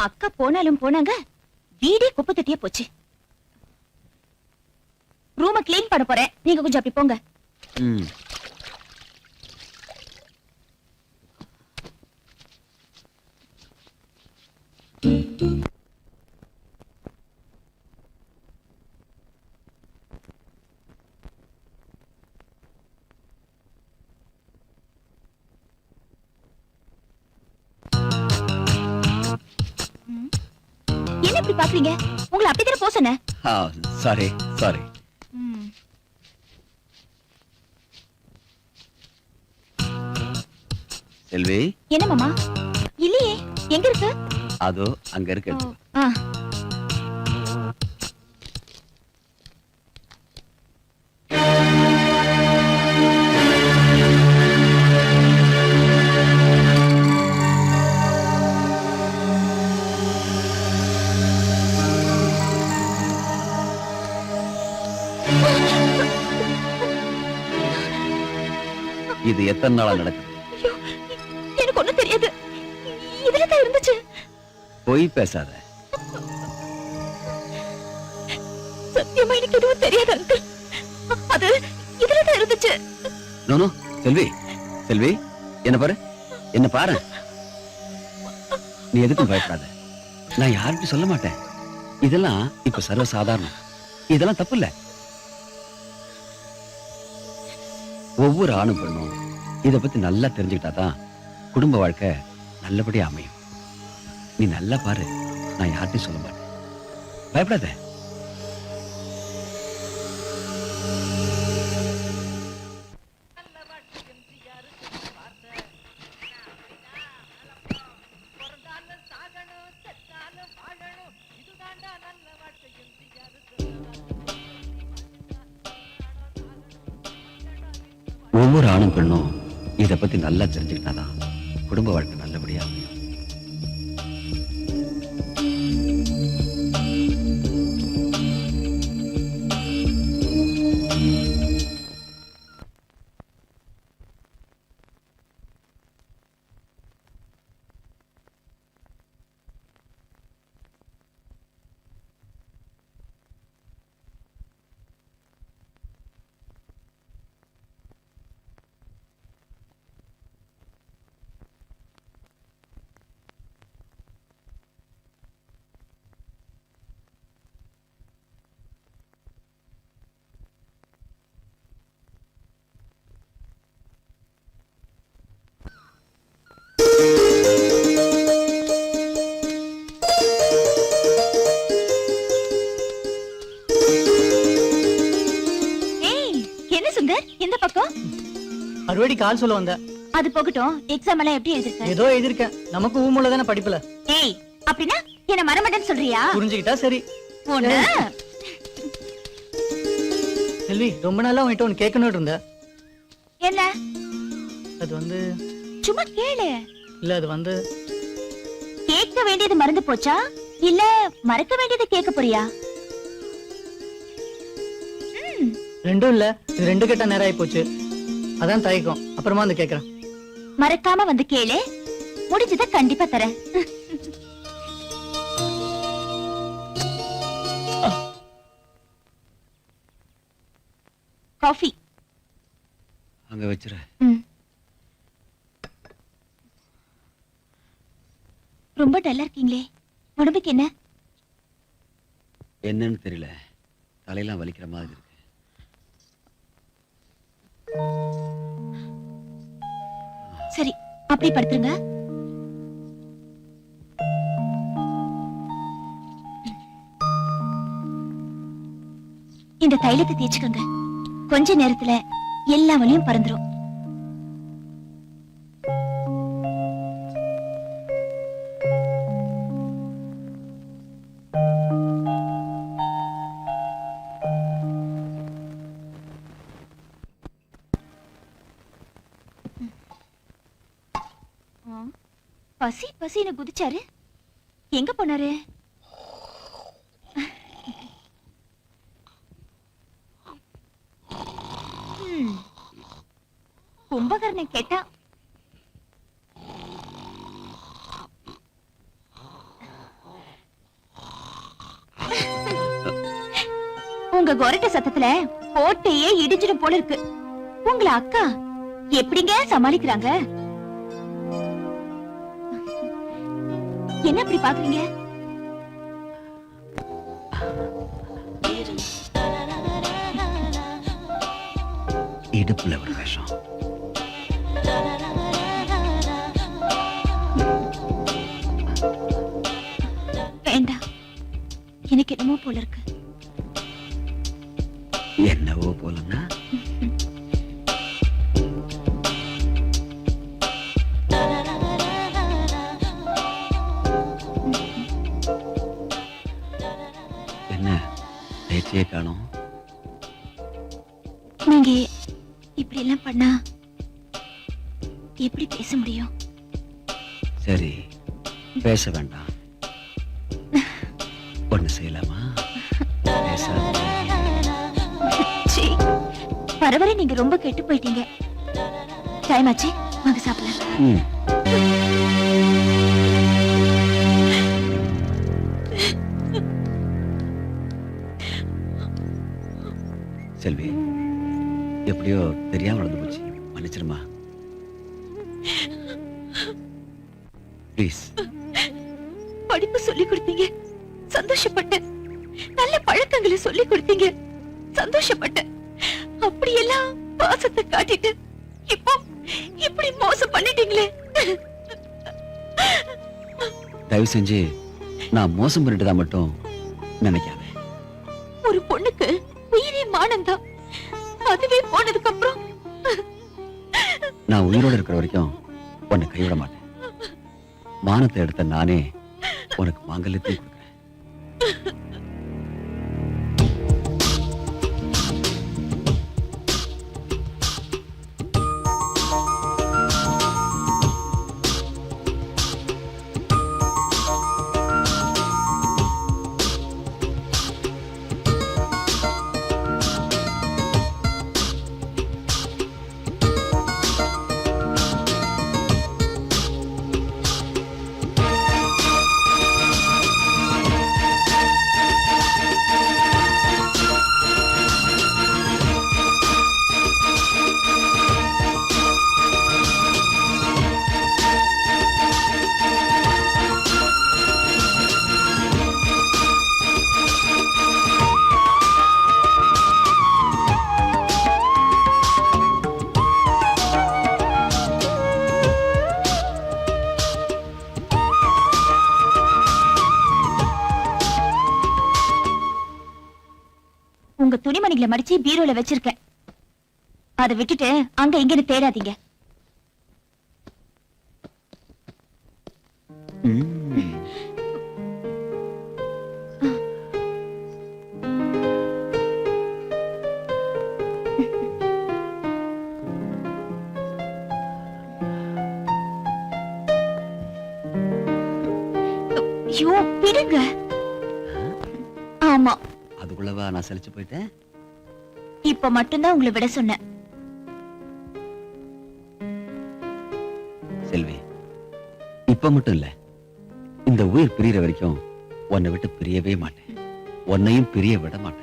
அக்கா போனாலும் போனாங்க, வீடே குப்பை தட்டியே போச்சு. ரூம கிளீன் பண்ண போறேன், நீங்க கொஞ்சம் அப்படி போங்க. என்ன இப்படி பாக்குறீங்க? உங்களை அப்படித்தானே போ சொன்னேன். Sorry sorry. செல்வி. என்ன மாமா? இல்லையே, எங்க இருக்கு? அதோ அங்க இருக்கு. இது எத்தனை நாளா நடக்குது? எனக்கு ஒண்ணும் தெரியாது. இதுல தான் இருந்துச்சு. போய் பேசாத. சத்தியமா எனக்கு எதுவும் தெரியாது அங்கிள். அது இதுல தான் இருந்துச்சு. நோ செல்வி, செல்வி என்ன பாரு, என்ன பாரு. நீ எதுக்கும் பயப்படாத. நான் யாருக்கும் சொல்ல மாட்டேன். இதெல்லாம் இப்ப சர்வ சாதாரணம். இதெல்லாம் தப்பு இல்ல. ஒவ்வொரு ஆணும் பெண்ணும் இத பத்தி நல்லா தெரிஞ்சுக்கிட்டாதான் குடும்ப வாழ்க்கை நல்லபடியா அமையும். நீ நல்லா பாரு, நான் யார்ட்டையும் சொல்ல மாட்டேன். பயப்படாத. ஒவ்வொரு ஆணும் பெண்ணும் இத பத்தி நல்லா தெரிஞ்சுக்கிட்டாதான் குடும்ப வாழ்க்கை நல்லபடியா அமையும். அறுவடி கால் சொல்ல வந்த. அது போகட்டும், எக்ஸாம் எல்லாம் எப்படி எழுதிருக்க? ஏதோ எழுதிருக்கேன். நமக்கு ஊமுல தானே படிப்புல. ஏய், அப்படினா என்ன மறமட்டன்னு சொல்றியா? புரிஞ்சுக்கிட்டா சரி. ஒண்ணு செல்வி, ரொம்ப நாளா உன்கிட்ட ஒன்னு கேட்கணும்னு இருந்த. என்ன? அது வந்து சும்மா கேளு. இல்ல, அது வந்து கேட்க வேண்டியது மறந்து போச்சா இல்ல மறக்க வேண்டியது கேட்க போறியா? ரெண்டும் இல்ல, இது ரெண்டு கேட்ட நேரம் ஆயி போச்சு. அதான் தயக்கம். அப்புறமா வந்து கேக்குறேன். மறக்காம வந்து கேளு, முடிஞ்சத கண்டிப்பா தரேன். காஃபி அங்க வச்சிரு. ரொம்ப டல்லா இருக்கீங்களே, உடம்புக்கு என்ன? என்னன்னு தெரியல, தலையெல்லாம் வலிக்கிற மாதிரி இருக்கு. சரி, அப்படி படுத்துருங்க. இந்த தைலத்தை தேய்ச்சுக்கோங்க. கொஞ்ச நேரத்துல எல்லா வலியும் பறந்துரும். பசி பசின்னு குதிச்சாரு, எங்க போனாரு? கும்பகர்ணன் கேட்டா உங்க கொரட்ட சத்தத்துல கோட்டையே இடிஞ்சிடும் போல இருக்கு. உங்கள அக்கா எப்படிங்க சமாளிக்கிறாங்க? என்ன அப்படி பாக்குறீங்க? இடுப்புல ஒரு விஷம். வேண்டாம், எனக்கு என்னமோ போல இருக்கு. என்னவோ போலன்னா என்ன பேச்சையே காணோம். நீங்க இப்படி எல்லாம் பண்ணா எப்படி பேச முடியும்? சரி, பேச வேண்டாம். ஒண்ணு செய்யலாமா? பேசாத. சீ, வர வர நீங்க ரொம்ப கெட்டு போயிட்டீங்க. டைம் ஆச்சு, வாங்க சாப்பிடலாம். ம். செல்வி, எப்படியோ தெரியாம நடந்து போச்சு, மன்னிச்சிருமா. ப்ளீஸ். படிப்பு சொல்லி கொடுத்தீங்க, சந்தோஷப்பட்டேன். நல்ல பழக்கங்களை சொல்லி கொடுத்தீங்க, சந்தோஷப்பட்டேன். அப்படியெல்லாம் பாசத்தை காட்டிட்டு இப்போ இப்படி மோசம் பண்ணிட்டீங்களே. தயவு செஞ்சு நான் மோசம் பண்ணிட்டதா மட்டும் நினைக்காத. ஒரு பொண்ணுக்கு உயிரே மானம்தான். அதுவே போனதுக்கு அப்புறம் நான் உயிரோட இருக்கிற வரைக்கும் உன்னை கைவிட மாட்டேன். மானத்தை எடுத்த நானே உனக்கு மாங்கல்யத்தை கொடுக்கிறேன். உங்க துணிமணிகளை மடிச்சு பீரோல வச்சிருக்கேன். அதை விட்டுட்டு அங்க இங்கன்னு தேடாதீங்க. ஐயோ, விடுங்க. ஆமா, அதுக்குள்ளவா நான் சலிச்சு போயிட்டேன். இப்ப மட்டும்தான் உங்களை விட சொன்னேன். செல்வி, இப்ப மட்டும் இல்ல, இந்த உயிர் பிரியற வரைக்கும் உன்னை விட்டு பிரியவே மாட்டேன். உன்னையும் பிரிய விட மாட்டேன்.